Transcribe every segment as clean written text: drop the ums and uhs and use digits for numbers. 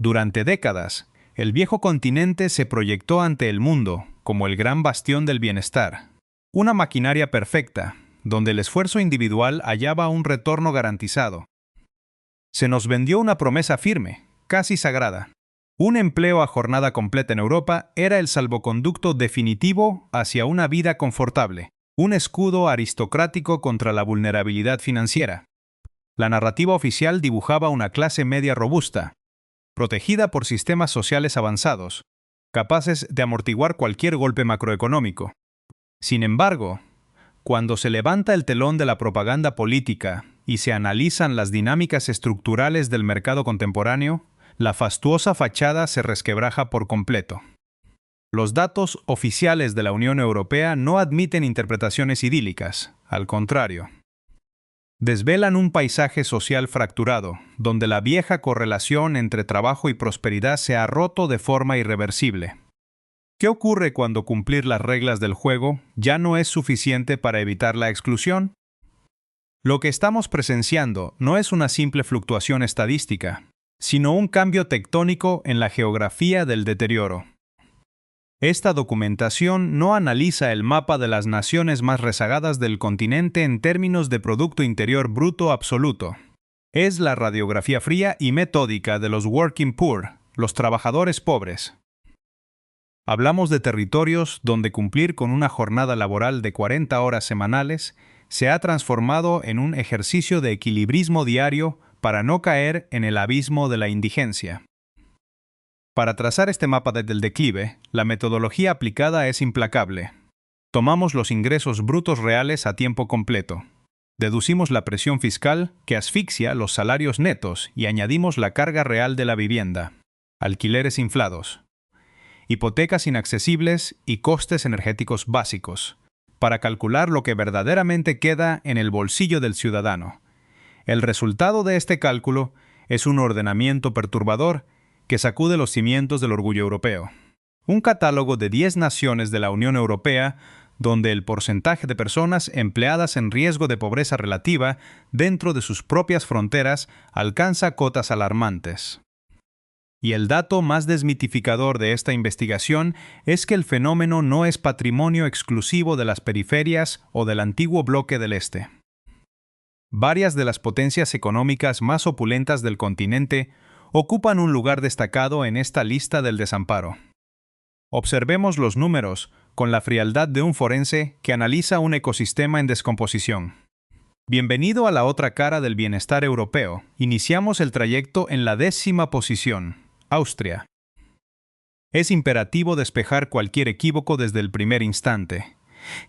Durante décadas, el viejo continente se proyectó ante el mundo como el gran bastión del bienestar, una maquinaria perfecta, donde el esfuerzo individual hallaba un retorno garantizado. Se nos vendió una promesa firme, casi sagrada. Un empleo a jornada completa en Europa era el salvoconducto definitivo hacia una vida confortable, un escudo aristocrático contra la vulnerabilidad financiera. La narrativa oficial dibujaba una clase media robusta, protegida por sistemas sociales avanzados, capaces de amortiguar cualquier golpe macroeconómico. Sin embargo, cuando se levanta el telón de la propaganda política y se analizan las dinámicas estructurales del mercado contemporáneo, la fastuosa fachada se resquebraja por completo. Los datos oficiales de la Unión Europea no admiten interpretaciones idílicas, al contrario. Desvelan un paisaje social fracturado, donde la vieja correlación entre trabajo y prosperidad se ha roto de forma irreversible. ¿Qué ocurre cuando cumplir las reglas del juego ya no es suficiente para evitar la exclusión? Lo que estamos presenciando no es una simple fluctuación estadística, sino un cambio tectónico en la geografía del deterioro. Esta documentación no analiza el mapa de las naciones más rezagadas del continente en términos de Producto Interior Bruto absoluto. Es la radiografía fría y metódica de los working poor, los trabajadores pobres. Hablamos de territorios donde cumplir con una jornada laboral de 40 horas semanales se ha transformado en un ejercicio de equilibrismo diario para no caer en el abismo de la indigencia. Para trazar este mapa del declive, la metodología aplicada es implacable. Tomamos los ingresos brutos reales a tiempo completo. Deducimos la presión fiscal que asfixia los salarios netos y añadimos la carga real de la vivienda, alquileres inflados, hipotecas inaccesibles y costes energéticos básicos, para calcular lo que verdaderamente queda en el bolsillo del ciudadano. El resultado de este cálculo es un ordenamiento perturbador que sacude los cimientos del orgullo europeo. Un catálogo de 10 naciones de la Unión Europea donde el porcentaje de personas empleadas en riesgo de pobreza relativa dentro de sus propias fronteras alcanza cotas alarmantes. Y el dato más desmitificador de esta investigación es que el fenómeno no es patrimonio exclusivo de las periferias o del antiguo bloque del Este. Varias de las potencias económicas más opulentas del continente ocupan un lugar destacado en esta lista del desamparo. Observemos los números con la frialdad de un forense que analiza un ecosistema en descomposición. Bienvenido a la otra cara del bienestar europeo. Iniciamos el trayecto en la 10ª posición, Austria. Es imperativo despejar cualquier equívoco desde el primer instante.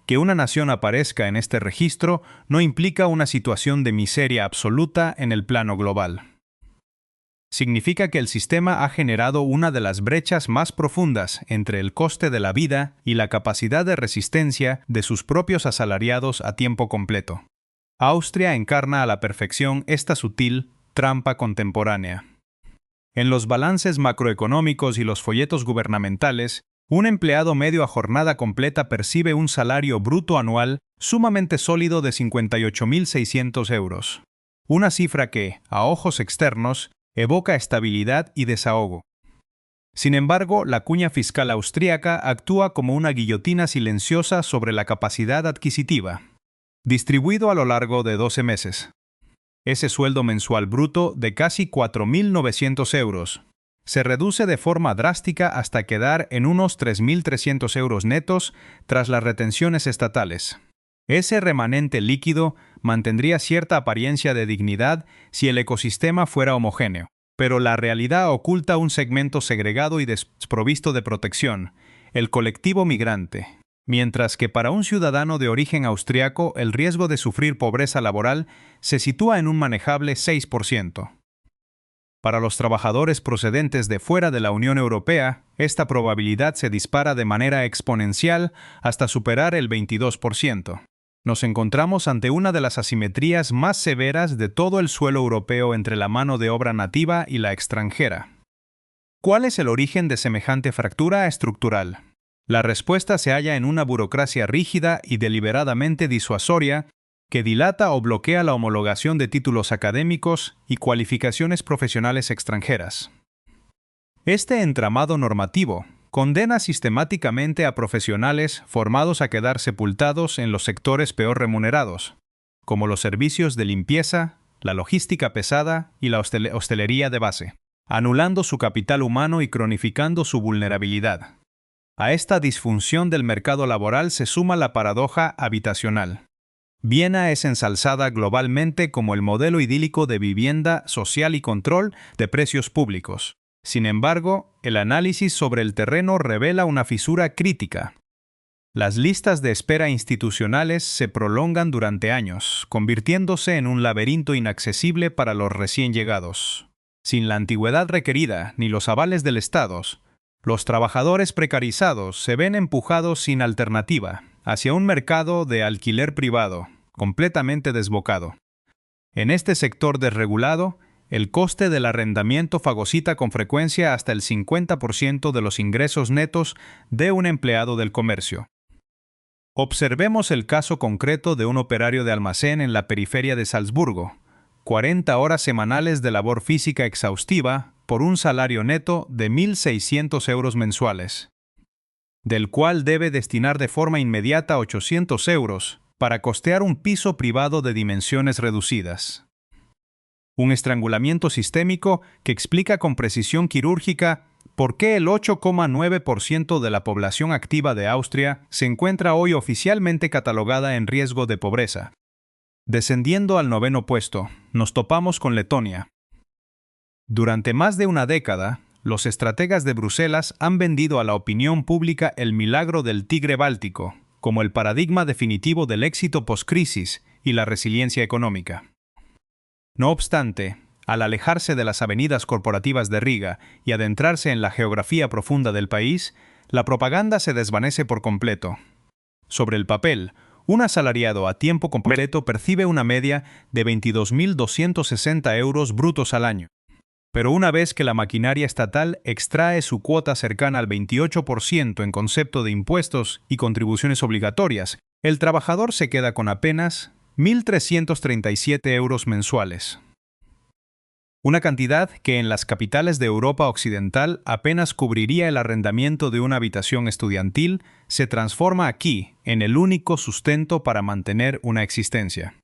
Que una nación aparezca en este registro no implica una situación de miseria absoluta en el plano global. Significa que el sistema ha generado una de las brechas más profundas entre el coste de la vida y la capacidad de resistencia de sus propios asalariados a tiempo completo. Austria encarna a la perfección esta sutil trampa contemporánea. En los balances macroeconómicos y los folletos gubernamentales, un empleado medio a jornada completa percibe un salario bruto anual sumamente sólido de 58.600 euros. Una cifra que, a ojos externos, evoca estabilidad y desahogo. Sin embargo, la cuña fiscal austríaca actúa como una guillotina silenciosa sobre la capacidad adquisitiva. Distribuido a lo largo de 12 meses. Ese sueldo mensual bruto de casi 4.900 euros se reduce de forma drástica hasta quedar en unos 3.300 euros netos tras las retenciones estatales. Ese remanente líquido mantendría cierta apariencia de dignidad si el ecosistema fuera homogéneo, pero la realidad oculta un segmento segregado y desprovisto de protección, el colectivo migrante, mientras que para un ciudadano de origen austriaco el riesgo de sufrir pobreza laboral se sitúa en un manejable 6%. Para los trabajadores procedentes de fuera de la Unión Europea, esta probabilidad se dispara de manera exponencial hasta superar el 22%. Nos encontramos ante una de las asimetrías más severas de todo el suelo europeo entre la mano de obra nativa y la extranjera. ¿Cuál es el origen de semejante fractura estructural? La respuesta se halla en una burocracia rígida y deliberadamente disuasoria que dilata o bloquea la homologación de títulos académicos y cualificaciones profesionales extranjeras. Este entramado normativo condena sistemáticamente a profesionales formados a quedar sepultados en los sectores peor remunerados, como los servicios de limpieza, la logística pesada y la hostelería de base, anulando su capital humano y cronificando su vulnerabilidad. A esta disfunción del mercado laboral se suma la paradoja habitacional. Viena es ensalzada globalmente como el modelo idílico de vivienda social y control de precios públicos. Sin embargo, el análisis sobre el terreno revela una fisura crítica. Las listas de espera institucionales se prolongan durante años, convirtiéndose en un laberinto inaccesible para los recién llegados. Sin la antigüedad requerida ni los avales del Estado, los trabajadores precarizados se ven empujados sin alternativa hacia un mercado de alquiler privado, completamente desbocado. En este sector desregulado, el coste del arrendamiento fagocita con frecuencia hasta el 50% de los ingresos netos de un empleado del comercio. Observemos el caso concreto de un operario de almacén en la periferia de Salzburgo. 40 horas semanales de labor física exhaustiva por un salario neto de 1.600 euros mensuales, del cual debe destinar de forma inmediata 800 euros para costear un piso privado de dimensiones reducidas. Un estrangulamiento sistémico que explica con precisión quirúrgica por qué el 8,9% de la población activa de Austria se encuentra hoy oficialmente catalogada en riesgo de pobreza. Descendiendo al 9º puesto, nos topamos con Letonia. Durante más de una década, los estrategas de Bruselas han vendido a la opinión pública el milagro del tigre báltico como el paradigma definitivo del éxito postcrisis y la resiliencia económica. No obstante, al alejarse de las avenidas corporativas de Riga y adentrarse en la geografía profunda del país, la propaganda se desvanece por completo. Sobre el papel, un asalariado a tiempo completo percibe una media de 22.260 euros brutos al año. Pero una vez que la maquinaria estatal extrae su cuota cercana al 28% en concepto de impuestos y contribuciones obligatorias, el trabajador se queda con apenas 1.337 euros mensuales. Una cantidad que en las capitales de Europa Occidental apenas cubriría el arrendamiento de una habitación estudiantil, se transforma aquí en el único sustento para mantener una existencia.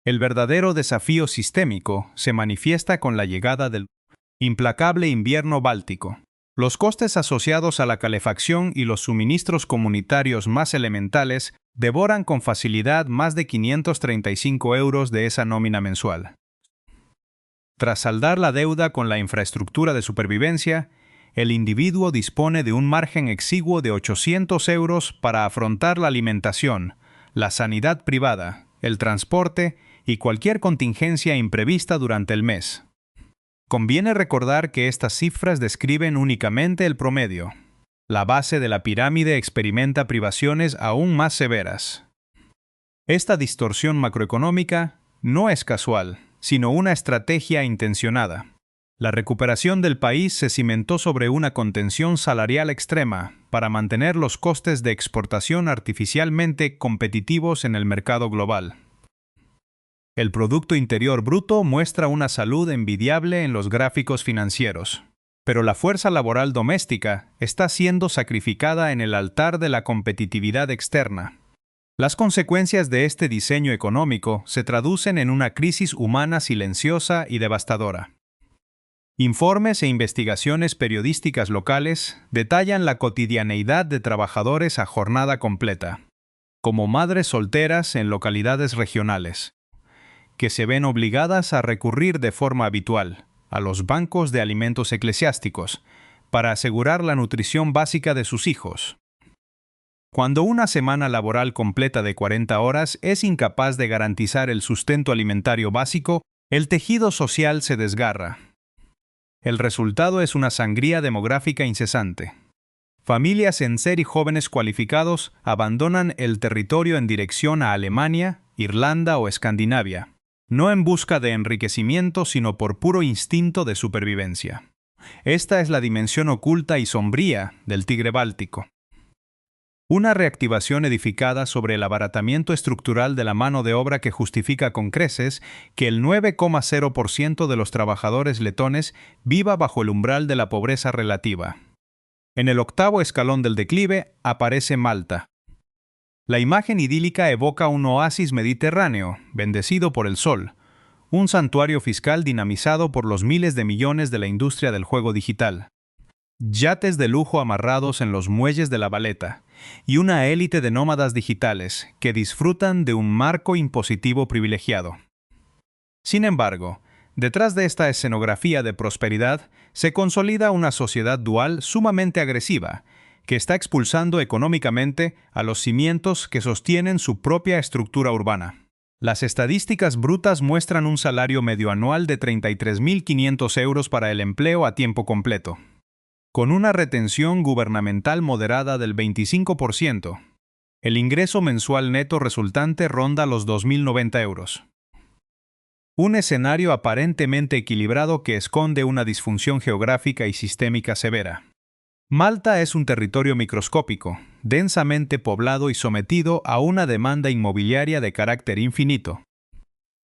El verdadero desafío sistémico se manifiesta con la llegada del implacable invierno báltico. Los costes asociados a la calefacción y los suministros comunitarios más elementales devoran con facilidad más de 535 euros de esa nómina mensual. Tras saldar la deuda con la infraestructura de supervivencia, el individuo dispone de un margen exiguo de 800 euros para afrontar la alimentación, la sanidad privada, el transporte y cualquier contingencia imprevista durante el mes. Conviene recordar que estas cifras describen únicamente el promedio. La base de la pirámide experimenta privaciones aún más severas. Esta distorsión macroeconómica no es casual, sino una estrategia intencionada. La recuperación del país se cimentó sobre una contención salarial extrema para mantener los costes de exportación artificialmente competitivos en el mercado global. El Producto Interior Bruto muestra una salud envidiable en los gráficos financieros, pero la fuerza laboral doméstica está siendo sacrificada en el altar de la competitividad externa. Las consecuencias de este diseño económico se traducen en una crisis humana silenciosa y devastadora. Informes e investigaciones periodísticas locales detallan la cotidianeidad de trabajadores a jornada completa, como madres solteras en localidades regionales, que se ven obligadas a recurrir de forma habitual a los bancos de alimentos eclesiásticos para asegurar la nutrición básica de sus hijos. Cuando una semana laboral completa de 40 horas es incapaz de garantizar el sustento alimentario básico, el tejido social se desgarra. El resultado es una sangría demográfica incesante. Familias en serie y jóvenes cualificados abandonan el territorio en dirección a Alemania, Irlanda o Escandinavia, no en busca de enriquecimiento, sino por puro instinto de supervivencia. Esta es la dimensión oculta y sombría del tigre báltico. Una reactivación edificada sobre el abaratamiento estructural de la mano de obra que justifica con creces que el 9,0% de los trabajadores letones viva bajo el umbral de la pobreza relativa. En el octavo escalón del declive aparece Malta. La imagen idílica evoca un oasis mediterráneo, bendecido por el sol, un santuario fiscal dinamizado por los miles de millones de la industria del juego digital, yates de lujo amarrados en los muelles de La Valeta, y una élite de nómadas digitales que disfrutan de un marco impositivo privilegiado. Sin embargo, detrás de esta escenografía de prosperidad se consolida una sociedad dual sumamente agresiva, que está expulsando económicamente a los cimientos que sostienen su propia estructura urbana. Las estadísticas brutas muestran un salario medio anual de 33.500 euros para el empleo a tiempo completo, con una retención gubernamental moderada del 25%. El ingreso mensual neto resultante ronda los 2.090 euros. Un escenario aparentemente equilibrado que esconde una disfunción geográfica y sistémica severa. Malta es un territorio microscópico, densamente poblado y sometido a una demanda inmobiliaria de carácter infinito.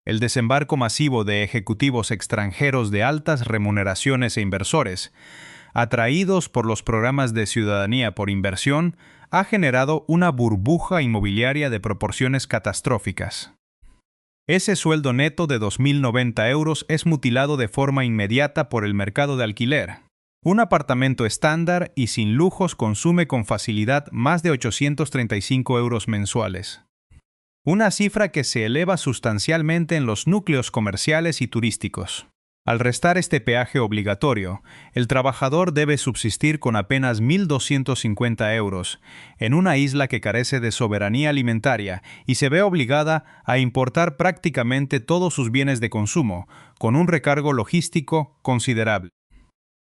El desembarco masivo de ejecutivos extranjeros de altas remuneraciones e inversores, atraídos por los programas de ciudadanía por inversión, ha generado una burbuja inmobiliaria de proporciones catastróficas. Ese sueldo neto de 2.090 euros es mutilado de forma inmediata por el mercado de alquiler. Un apartamento estándar y sin lujos consume con facilidad más de 835 euros mensuales. Una cifra que se eleva sustancialmente en los núcleos comerciales y turísticos. Al restar este peaje obligatorio, el trabajador debe subsistir con apenas 1.250 euros, en una isla que carece de soberanía alimentaria y se ve obligada a importar prácticamente todos sus bienes de consumo, con un recargo logístico considerable.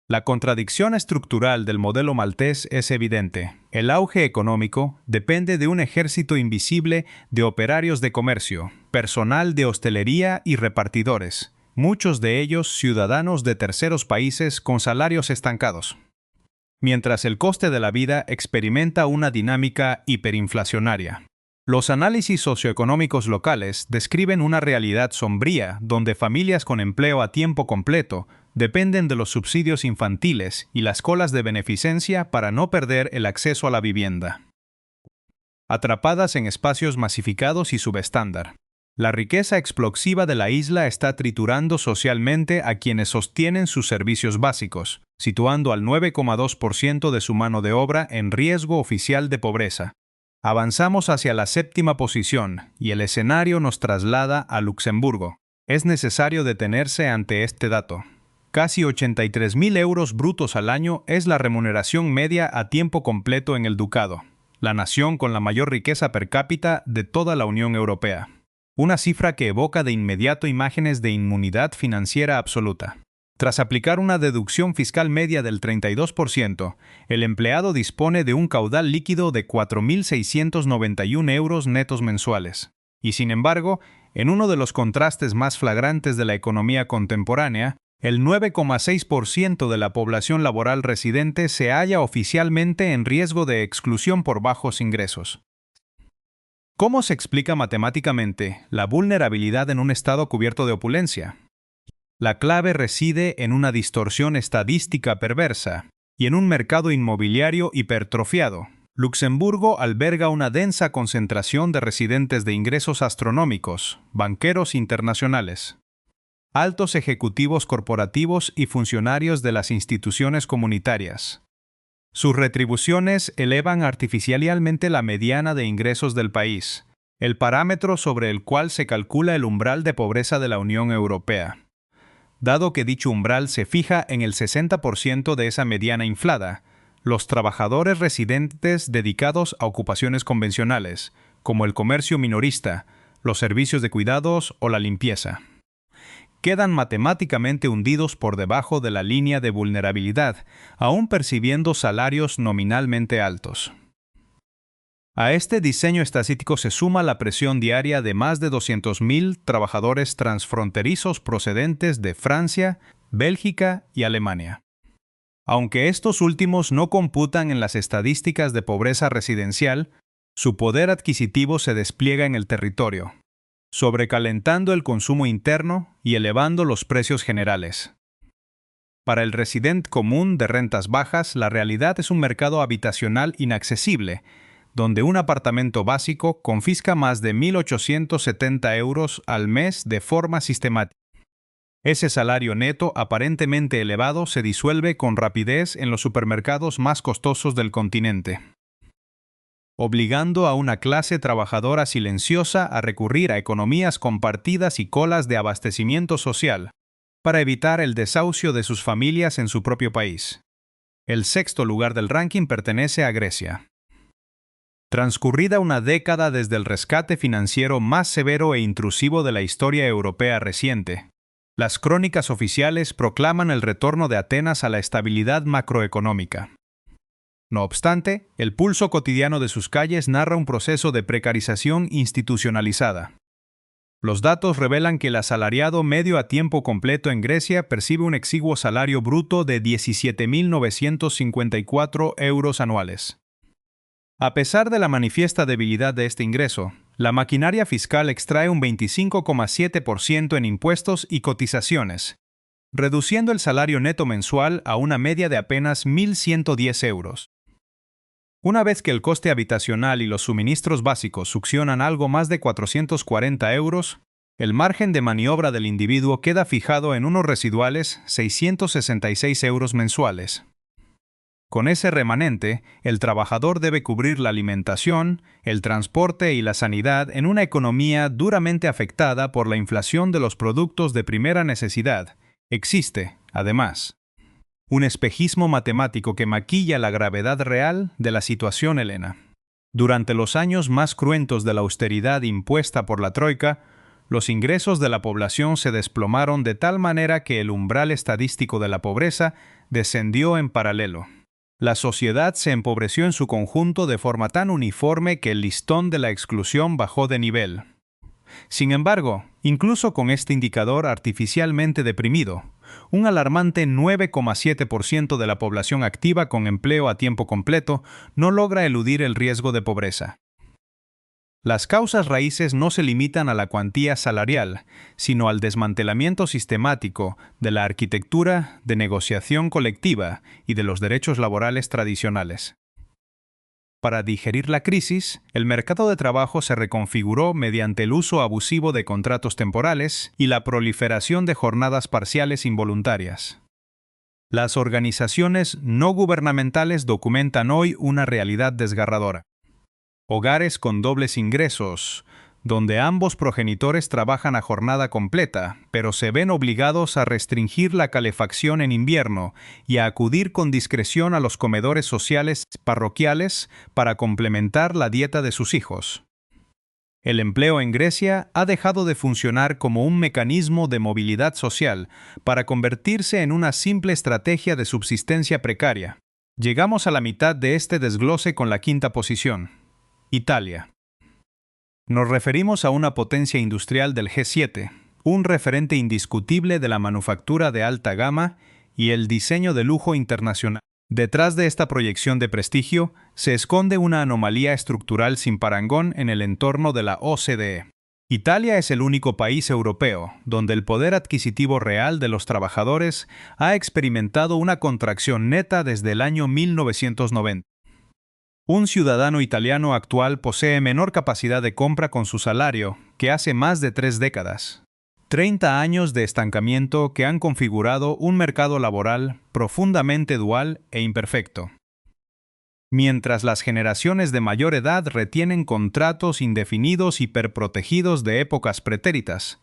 La contradicción estructural del modelo maltés es evidente. El auge económico depende de un ejército invisible de operarios de comercio, personal de hostelería y repartidores, muchos de ellos ciudadanos de terceros países con salarios estancados. Mientras el coste de la vida experimenta una dinámica hiperinflacionaria. Los análisis socioeconómicos locales describen una realidad sombría donde familias con empleo a tiempo completo dependen de los subsidios infantiles y las colas de beneficencia para no perder el acceso a la vivienda. Atrapadas en espacios masificados y subestándar. La riqueza explosiva de la isla está triturando socialmente a quienes sostienen sus servicios básicos, situando al 9,2% de su mano de obra en riesgo oficial de pobreza. Avanzamos hacia la séptima posición y el escenario nos traslada a Luxemburgo. Es necesario detenerse ante este dato. Casi 83.000 euros brutos al año es la remuneración media a tiempo completo en el Ducado, la nación con la mayor riqueza per cápita de toda la Unión Europea. Una cifra que evoca de inmediato imágenes de inmunidad financiera absoluta. Tras aplicar una deducción fiscal media del 32%, el empleado dispone de un caudal líquido de 4.691 euros netos mensuales. Y sin embargo, en uno de los contrastes más flagrantes de la economía contemporánea, el 9,6% de la población laboral residente se halla oficialmente en riesgo de exclusión por bajos ingresos. ¿Cómo se explica matemáticamente la vulnerabilidad en un estado cubierto de opulencia? La clave reside en una distorsión estadística perversa y en un mercado inmobiliario hipertrofiado. Luxemburgo alberga una densa concentración de residentes de ingresos astronómicos, banqueros internacionales, altos ejecutivos corporativos y funcionarios de las instituciones comunitarias. Sus retribuciones elevan artificialmente la mediana de ingresos del país, el parámetro sobre el cual se calcula el umbral de pobreza de la Unión Europea. Dado que dicho umbral se fija en el 60% de esa mediana inflada, los trabajadores residentes dedicados a ocupaciones convencionales, como el comercio minorista, los servicios de cuidados o la limpieza, quedan matemáticamente hundidos por debajo de la línea de vulnerabilidad, aún percibiendo salarios nominalmente altos. A este diseño estadístico se suma la presión diaria de más de 200.000 trabajadores transfronterizos procedentes de Francia, Bélgica y Alemania. Aunque estos últimos no computan en las estadísticas de pobreza residencial, su poder adquisitivo se despliega en el territorio, sobrecalentando el consumo interno y elevando los precios generales. Para el residente común de rentas bajas, la realidad es un mercado habitacional inaccesible, donde un apartamento básico confisca más de 1.870 euros al mes de forma sistemática. Ese salario neto aparentemente elevado se disuelve con rapidez en los supermercados más costosos del continente, obligando a una clase trabajadora silenciosa a recurrir a economías compartidas y colas de abastecimiento social, para evitar el desahucio de sus familias en su propio país. El sexto lugar del ranking pertenece a Grecia. Transcurrida una década desde el rescate financiero más severo e intrusivo de la historia europea reciente, las crónicas oficiales proclaman el retorno de Atenas a la estabilidad macroeconómica. No obstante, el pulso cotidiano de sus calles narra un proceso de precarización institucionalizada. Los datos revelan que el asalariado medio a tiempo completo en Grecia percibe un exiguo salario bruto de 17.954 euros anuales. A pesar de la manifiesta debilidad de este ingreso, la maquinaria fiscal extrae un 25,7% en impuestos y cotizaciones, reduciendo el salario neto mensual a una media de apenas 1.110 euros. Una vez que el coste habitacional y los suministros básicos succionan algo más de 440 euros, el margen de maniobra del individuo queda fijado en unos residuales 666 euros mensuales. Con ese remanente, el trabajador debe cubrir la alimentación, el transporte y la sanidad en una economía duramente afectada por la inflación de los productos de primera necesidad. Existe, además, un espejismo matemático que maquilla la gravedad real de la situación helena. Durante los años más cruentos de la austeridad impuesta por la Troika, los ingresos de la población se desplomaron de tal manera que el umbral estadístico de la pobreza descendió en paralelo. La sociedad se empobreció en su conjunto de forma tan uniforme que el listón de la exclusión bajó de nivel. Sin embargo, incluso con este indicador artificialmente deprimido, un alarmante 9,7% de la población activa con empleo a tiempo completo no logra eludir el riesgo de pobreza. Las causas raíces no se limitan a la cuantía salarial, sino al desmantelamiento sistemático de la arquitectura de negociación colectiva y de los derechos laborales tradicionales. Para digerir la crisis, el mercado de trabajo se reconfiguró mediante el uso abusivo de contratos temporales y la proliferación de jornadas parciales involuntarias. Las organizaciones no gubernamentales documentan hoy una realidad desgarradora. Hogares con dobles ingresos, donde ambos progenitores trabajan a jornada completa, pero se ven obligados a restringir la calefacción en invierno y a acudir con discreción a los comedores sociales parroquiales para complementar la dieta de sus hijos. El empleo en Grecia ha dejado de funcionar como un mecanismo de movilidad social para convertirse en una simple estrategia de subsistencia precaria. Llegamos a la mitad de este desglose con la quinta posición. Italia. Nos referimos a una potencia industrial del G7, un referente indiscutible de la manufactura de alta gama y el diseño de lujo internacional. Detrás de esta proyección de prestigio se esconde una anomalía estructural sin parangón en el entorno de la OCDE. Italia es el único país europeo donde el poder adquisitivo real de los trabajadores ha experimentado una contracción neta desde el año 1990. Un ciudadano italiano actual posee menor capacidad de compra con su salario que hace más de 3 décadas. 30 años de estancamiento que han configurado un mercado laboral profundamente dual e imperfecto. Mientras las generaciones de mayor edad retienen contratos indefinidos hiperprotegidos de épocas pretéritas,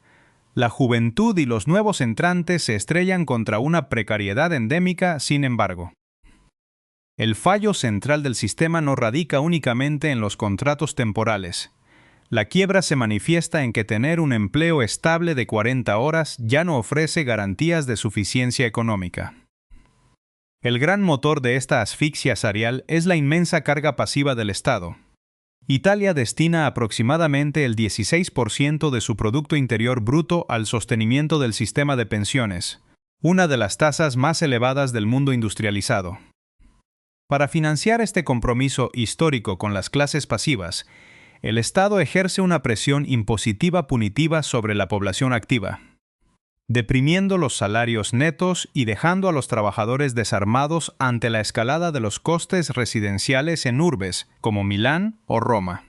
la juventud y los nuevos entrantes se estrellan contra una precariedad endémica, sin embargo. El fallo central del sistema no radica únicamente en los contratos temporales. La quiebra se manifiesta en que tener un empleo estable de 40 horas ya no ofrece garantías de suficiencia económica. El gran motor de esta asfixia salarial es la inmensa carga pasiva del Estado. Italia destina aproximadamente el 16% de su Producto Interior Bruto al sostenimiento del sistema de pensiones, una de las tasas más elevadas del mundo industrializado. Para financiar este compromiso histórico con las clases pasivas, el Estado ejerce una presión impositiva punitiva sobre la población activa, deprimiendo los salarios netos y dejando a los trabajadores desarmados ante la escalada de los costes residenciales en urbes como Milán o Roma.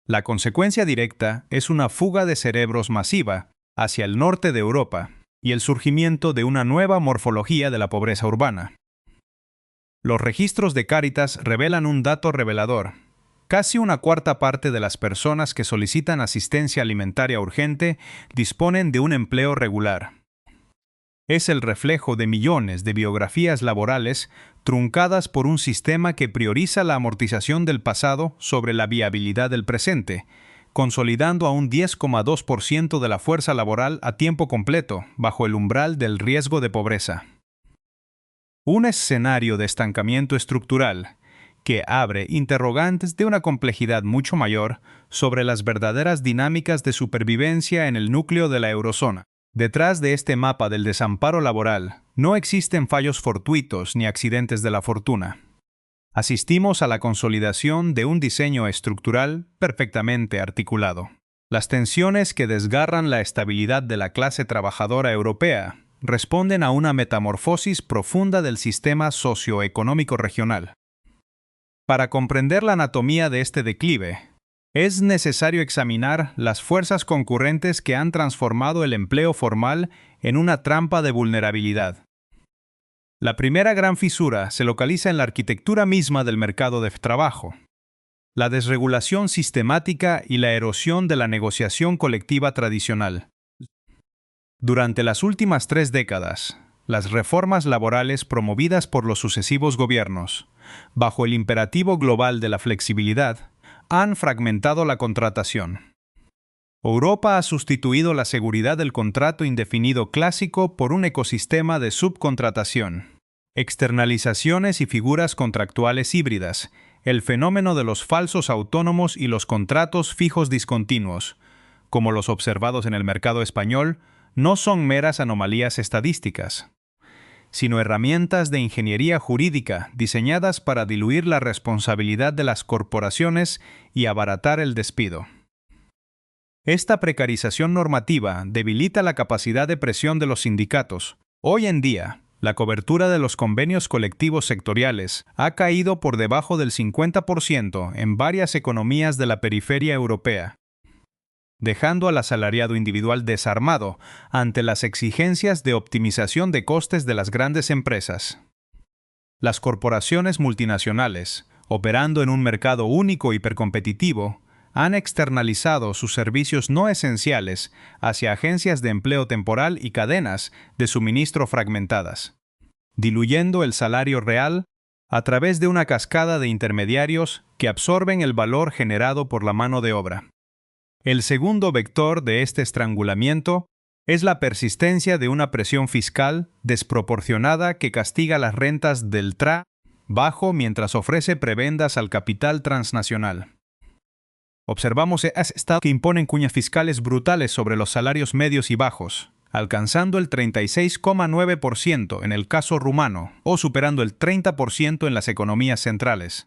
La consecuencia directa es una fuga de cerebros masiva hacia el norte de Europa y el surgimiento de una nueva morfología de la pobreza urbana. Los registros de Cáritas revelan un dato revelador. Casi una cuarta parte de las personas que solicitan asistencia alimentaria urgente disponen de un empleo regular. Es el reflejo de millones de biografías laborales truncadas por un sistema que prioriza la amortización del pasado sobre la viabilidad del presente, consolidando a un 10,2% de la fuerza laboral a tiempo completo bajo el umbral del riesgo de pobreza. Un escenario de estancamiento estructural que abre interrogantes de una complejidad mucho mayor sobre las verdaderas dinámicas de supervivencia en el núcleo de la eurozona. Detrás de este mapa del desamparo laboral no existen fallos fortuitos ni accidentes de la fortuna. Asistimos a la consolidación de un diseño estructural perfectamente articulado. Las tensiones que desgarran la estabilidad de la clase trabajadora europea responden a una metamorfosis profunda del sistema socioeconómico regional. Para comprender la anatomía de este declive, es necesario examinar las fuerzas concurrentes que han transformado el empleo formal en una trampa de vulnerabilidad. La primera gran fisura se localiza en la arquitectura misma del mercado de trabajo. La desregulación sistemática y la erosión de la negociación colectiva tradicional. Durante las últimas 3 décadas, las reformas laborales promovidas por los sucesivos gobiernos, bajo el imperativo global de la flexibilidad, han fragmentado la contratación. Europa ha sustituido la seguridad del contrato indefinido clásico por un ecosistema de subcontratación, externalizaciones y figuras contractuales híbridas, el fenómeno de los falsos autónomos y los contratos fijos discontinuos, como los observados en el mercado español, no son meras anomalías estadísticas, sino herramientas de ingeniería jurídica diseñadas para diluir la responsabilidad de las corporaciones y abaratar el despido. Esta precarización normativa debilita la capacidad de presión de los sindicatos. Hoy en día, la cobertura de los convenios colectivos sectoriales ha caído por debajo del 50% en varias economías de la periferia europea, dejando al asalariado individual desarmado ante las exigencias de optimización de costes de las grandes empresas. Las corporaciones multinacionales, operando en un mercado único hipercompetitivo, han externalizado sus servicios no esenciales hacia agencias de empleo temporal y cadenas de suministro fragmentadas, diluyendo el salario real a través de una cascada de intermediarios que absorben el valor generado por la mano de obra. El segundo vector de este estrangulamiento es la persistencia de una presión fiscal desproporcionada que castiga las rentas del bajo mientras ofrece prebendas al capital transnacional. Observamos estados que imponen cuñas fiscales brutales sobre los salarios medios y bajos, alcanzando el 36,9% en el caso rumano o superando el 30% en las economías centrales,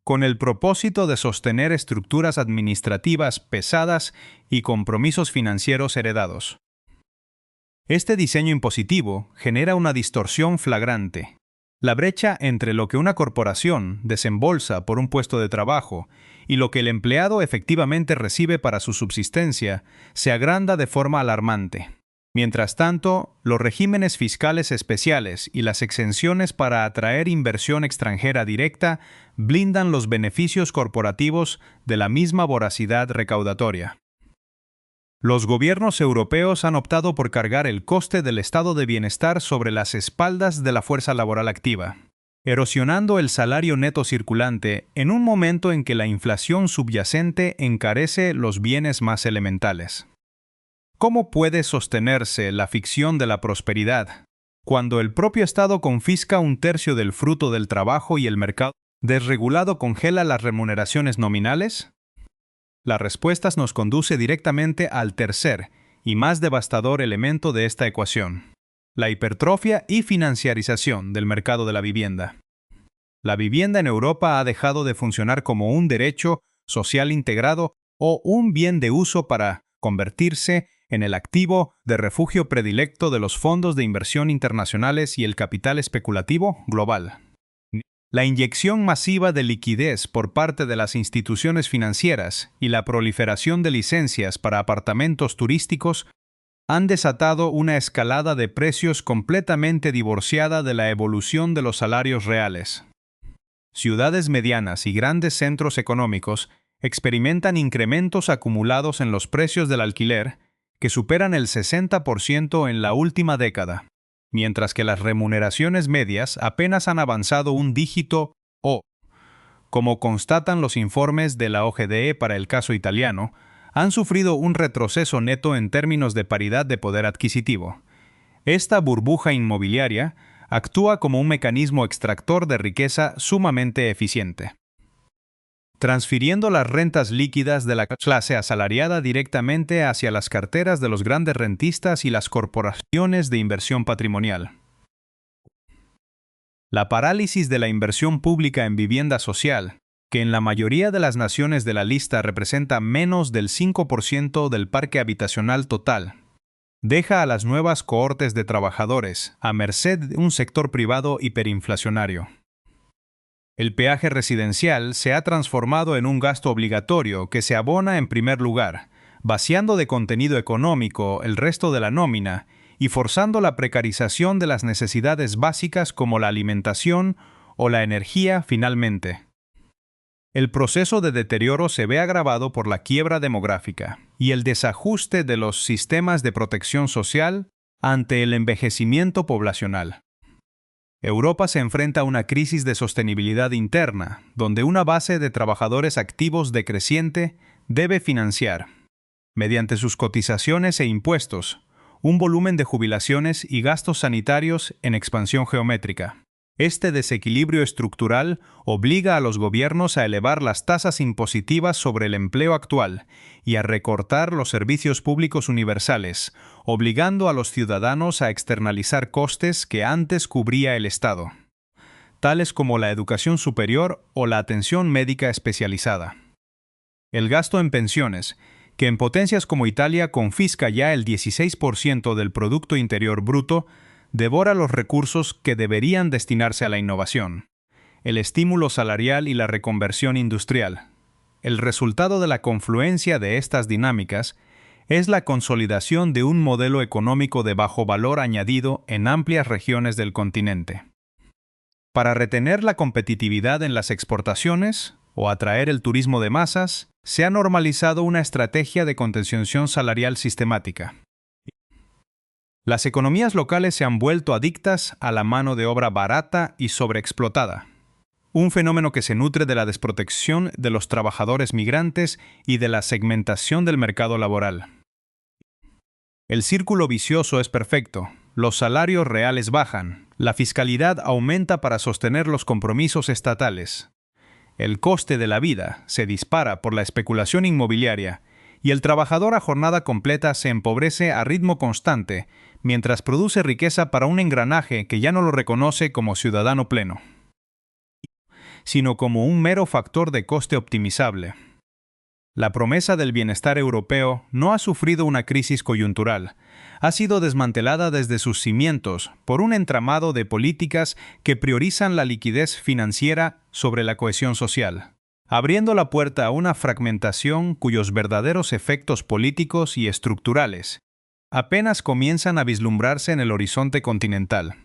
con el propósito de sostener estructuras administrativas pesadas y compromisos financieros heredados. Este diseño impositivo genera una distorsión flagrante. La brecha entre lo que una corporación desembolsa por un puesto de trabajo y lo que el empleado efectivamente recibe para su subsistencia se agranda de forma alarmante. Mientras tanto, los regímenes fiscales especiales y las exenciones para atraer inversión extranjera directa blindan los beneficios corporativos de la misma voracidad recaudatoria. Los gobiernos europeos han optado por cargar el coste del estado de bienestar sobre las espaldas de la fuerza laboral activa, erosionando el salario neto circulante en un momento en que la inflación subyacente encarece los bienes más elementales. ¿Cómo puede sostenerse la ficción de la prosperidad cuando el propio Estado confisca un tercio del fruto del trabajo y el mercado desregulado congela las remuneraciones nominales? La respuesta nos conduce directamente al tercer y más devastador elemento de esta ecuación: La hipertrofia y financiarización del mercado de la vivienda. La vivienda en Europa ha dejado de funcionar como un derecho social integrado o un bien de uso para convertirse en el activo de refugio predilecto de los fondos de inversión internacionales y el capital especulativo global. La inyección masiva de liquidez por parte de las instituciones financieras y la proliferación de licencias para apartamentos turísticos han desatado una escalada de precios completamente divorciada de la evolución de los salarios reales. Ciudades medianas y grandes centros económicos experimentan incrementos acumulados en los precios del alquiler que superan el 60% en la última década, mientras que las remuneraciones medias apenas han avanzado un dígito o, como constatan los informes de la OCDE para el caso italiano, han sufrido un retroceso neto en términos de paridad de poder adquisitivo. Esta burbuja inmobiliaria actúa como un mecanismo extractor de riqueza sumamente eficiente, transfiriendo las rentas líquidas de la clase asalariada directamente hacia las carteras de los grandes rentistas y las corporaciones de inversión patrimonial. La parálisis de la inversión pública en vivienda social, que en la mayoría de las naciones de la lista representa menos del 5% del parque habitacional total, deja a las nuevas cohortes de trabajadores a merced de un sector privado hiperinflacionario. El peaje residencial se ha transformado en un gasto obligatorio que se abona en primer lugar, vaciando de contenido económico el resto de la nómina y forzando la precarización de las necesidades básicas como la alimentación o la energía finalmente. El proceso de deterioro se ve agravado por la quiebra demográfica y el desajuste de los sistemas de protección social ante el envejecimiento poblacional. Europa se enfrenta a una crisis de sostenibilidad interna, donde una base de trabajadores activos decreciente debe financiar, mediante sus cotizaciones e impuestos, un volumen de jubilaciones y gastos sanitarios en expansión geométrica. Este desequilibrio estructural obliga a los gobiernos a elevar las tasas impositivas sobre el empleo actual y a recortar los servicios públicos universales, obligando a los ciudadanos a externalizar costes que antes cubría el Estado, tales como la educación superior o la atención médica especializada. El gasto en pensiones, que en potencias como Italia confisca ya el 16% del Producto Interior Bruto, devora los recursos que deberían destinarse a la innovación, el estímulo salarial y la reconversión industrial. El resultado de la confluencia de estas dinámicas es la consolidación de un modelo económico de bajo valor añadido en amplias regiones del continente. Para retener la competitividad en las exportaciones o atraer el turismo de masas, se ha normalizado una estrategia de contención salarial sistemática. Las economías locales se han vuelto adictas a la mano de obra barata y sobreexplotada, un fenómeno que se nutre de la desprotección de los trabajadores migrantes y de la segmentación del mercado laboral. El círculo vicioso es perfecto, los salarios reales bajan, la fiscalidad aumenta para sostener los compromisos estatales, el coste de la vida se dispara por la especulación inmobiliaria y el trabajador a jornada completa se empobrece a ritmo constante, mientras produce riqueza para un engranaje que ya no lo reconoce como ciudadano pleno, sino como un mero factor de coste optimizable. La promesa del bienestar europeo no ha sufrido una crisis coyuntural, ha sido desmantelada desde sus cimientos por un entramado de políticas que priorizan la liquidez financiera sobre la cohesión social, abriendo la puerta a una fragmentación cuyos verdaderos efectos políticos y estructurales apenas comienzan a vislumbrarse en el horizonte continental.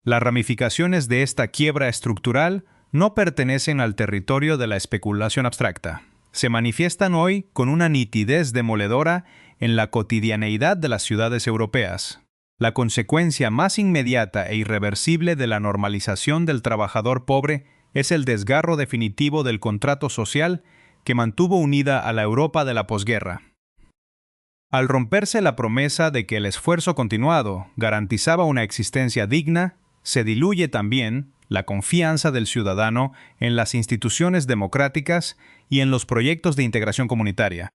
Las ramificaciones de esta quiebra estructural no pertenecen al territorio de la especulación abstracta. Se manifiestan hoy con una nitidez demoledora en la cotidianeidad de las ciudades europeas. La consecuencia más inmediata e irreversible de la normalización del trabajador pobre es el desgarro definitivo del contrato social que mantuvo unida a la Europa de la posguerra. Al romperse la promesa de que el esfuerzo continuado garantizaba una existencia digna, se diluye también la confianza del ciudadano en las instituciones democráticas y en los proyectos de integración comunitaria.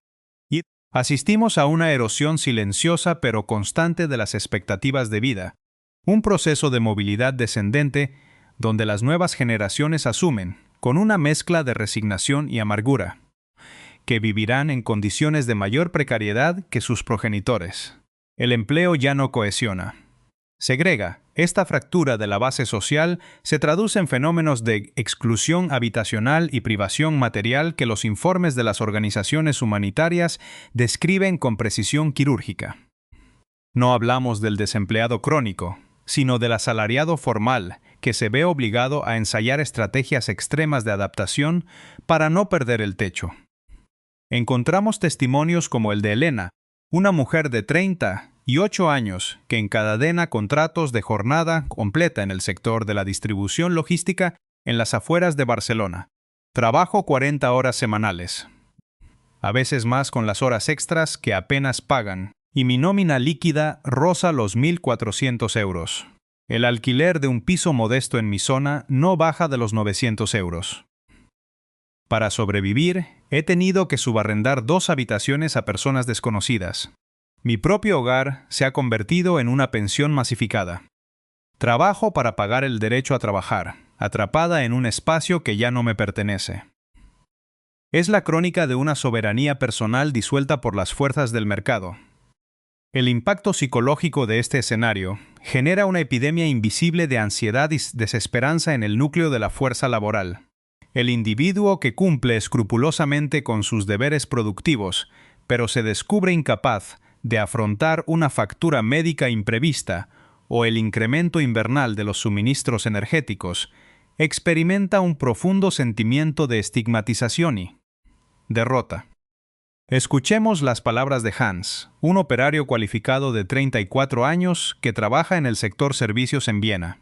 Y Asistimos a una erosión silenciosa pero constante de las expectativas de vida, un proceso de movilidad descendente donde las nuevas generaciones asumen, con una mezcla de resignación y amargura, que vivirán en condiciones de mayor precariedad que sus progenitores. El empleo ya no cohesiona. Segrega. Esta fractura de la base social se traduce en fenómenos de exclusión habitacional y privación material que los informes de las organizaciones humanitarias describen con precisión quirúrgica. No hablamos del desempleado crónico, sino del asalariado formal, que se ve obligado a ensayar estrategias extremas de adaptación para no perder el techo. Encontramos testimonios como el de Elena, una mujer de 38 años que encadena contratos de jornada completa en el sector de la distribución logística en las afueras de Barcelona. Trabajo 40 horas semanales, a veces más con las horas extras que apenas pagan, y mi nómina líquida roza los 1.400 euros. El alquiler de un piso modesto en mi zona no baja de los 900 euros. Para sobrevivir, he tenido que subarrendar 2 habitaciones a personas desconocidas. Mi propio hogar se ha convertido en una pensión masificada. Trabajo para pagar el derecho a trabajar, atrapada en un espacio que ya no me pertenece. Es la crónica de una soberanía personal disuelta por las fuerzas del mercado. El impacto psicológico de este escenario genera una epidemia invisible de ansiedad y desesperanza en el núcleo de la fuerza laboral. El individuo que cumple escrupulosamente con sus deberes productivos, pero se descubre incapaz de afrontar una factura médica imprevista o el incremento invernal de los suministros energéticos, experimenta un profundo sentimiento de estigmatización y derrota. Escuchemos las palabras de Hans, un operario cualificado de 34 años que trabaja en el sector servicios en Viena.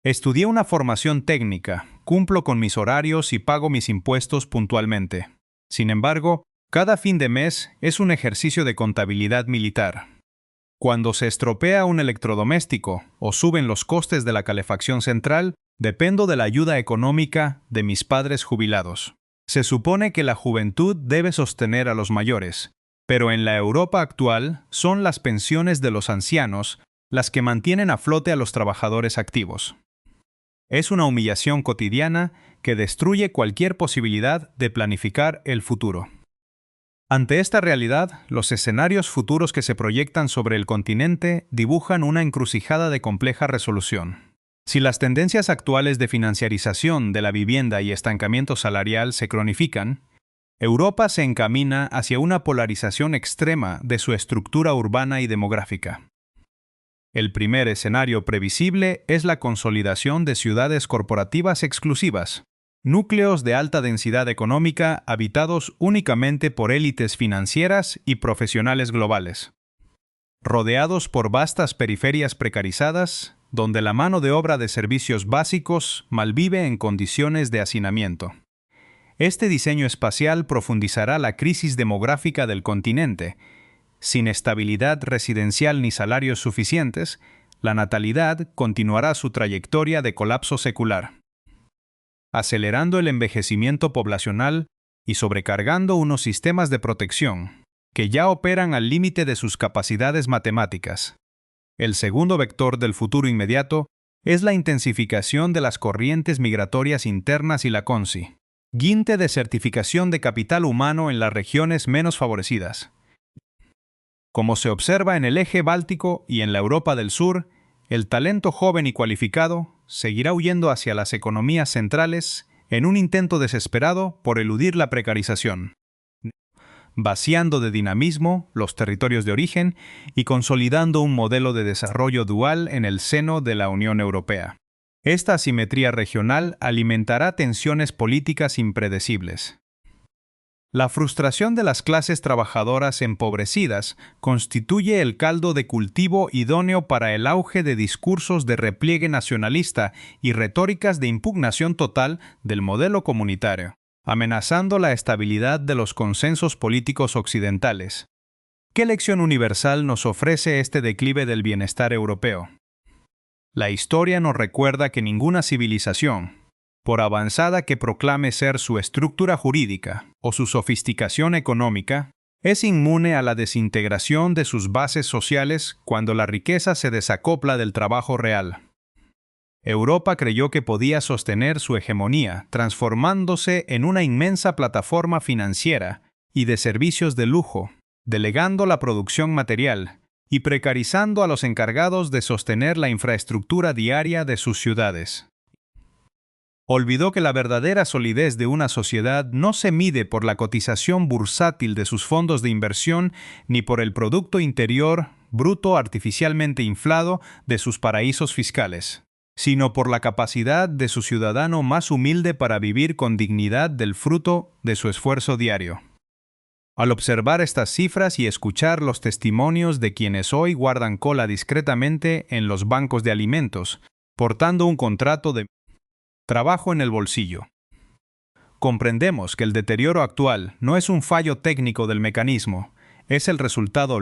Estudié una formación técnica, cumplo con mis horarios y pago mis impuestos puntualmente. Sin embargo, cada fin de mes es un ejercicio de contabilidad militar. Cuando se estropea un electrodoméstico o suben los costes de la calefacción central, dependo de la ayuda económica de mis padres jubilados. Se supone que la juventud debe sostener a los mayores, pero en la Europa actual son las pensiones de los ancianos las que mantienen a flote a los trabajadores activos. Es una humillación cotidiana que destruye cualquier posibilidad de planificar el futuro. Ante esta realidad, los escenarios futuros que se proyectan sobre el continente dibujan una encrucijada de compleja resolución. Si las tendencias actuales de financiarización de la vivienda y estancamiento salarial se cronifican, Europa se encamina hacia una polarización extrema de su estructura urbana y demográfica. El primer escenario previsible es la consolidación de ciudades corporativas exclusivas, núcleos de alta densidad económica habitados únicamente por élites financieras y profesionales globales. Rodeados por vastas periferias precarizadas, donde la mano de obra de servicios básicos malvive en condiciones de hacinamiento. Este diseño espacial profundizará la crisis demográfica del continente. Sin estabilidad residencial ni salarios suficientes, la natalidad continuará su trayectoria de colapso secular, acelerando el envejecimiento poblacional y sobrecargando unos sistemas de protección que ya operan al límite de sus capacidades matemáticas. El segundo vector del futuro inmediato es la intensificación de las corrientes migratorias internas y la CONSI, guinte de certificación de capital humano en las regiones menos favorecidas. Como se observa en el eje báltico y en la Europa del Sur, el talento joven y cualificado seguirá huyendo hacia las economías centrales en un intento desesperado por eludir la precarización, vaciando de dinamismo los territorios de origen y consolidando un modelo de desarrollo dual en el seno de la Unión Europea. Esta asimetría regional alimentará tensiones políticas impredecibles. La frustración de las clases trabajadoras empobrecidas constituye el caldo de cultivo idóneo para el auge de discursos de repliegue nacionalista y retóricas de impugnación total del modelo comunitario, amenazando la estabilidad de los consensos políticos occidentales. ¿Qué lección universal nos ofrece este declive del bienestar europeo? La historia nos recuerda que ninguna civilización, por avanzada que proclame ser su estructura jurídica o su sofisticación económica, Es inmune a la desintegración de sus bases sociales cuando la riqueza se desacopla del trabajo real. Europa creyó que podía sostener su hegemonía, transformándose en una inmensa plataforma financiera y de servicios de lujo, delegando la producción material y precarizando a los encargados de sostener la infraestructura diaria de sus ciudades. Olvidó que la verdadera solidez de una sociedad no se mide por la cotización bursátil de sus fondos de inversión ni por el Producto Interior Bruto artificialmente inflado de sus paraísos fiscales, sino por la capacidad de su ciudadano más humilde para vivir con dignidad del fruto de su esfuerzo diario. Al observar estas cifras y escuchar los testimonios de quienes hoy guardan cola discretamente en los bancos de alimentos, portando un contrato de trabajo en el bolsillo, comprendemos que el deterioro actual no es un fallo técnico del mecanismo, es el resultado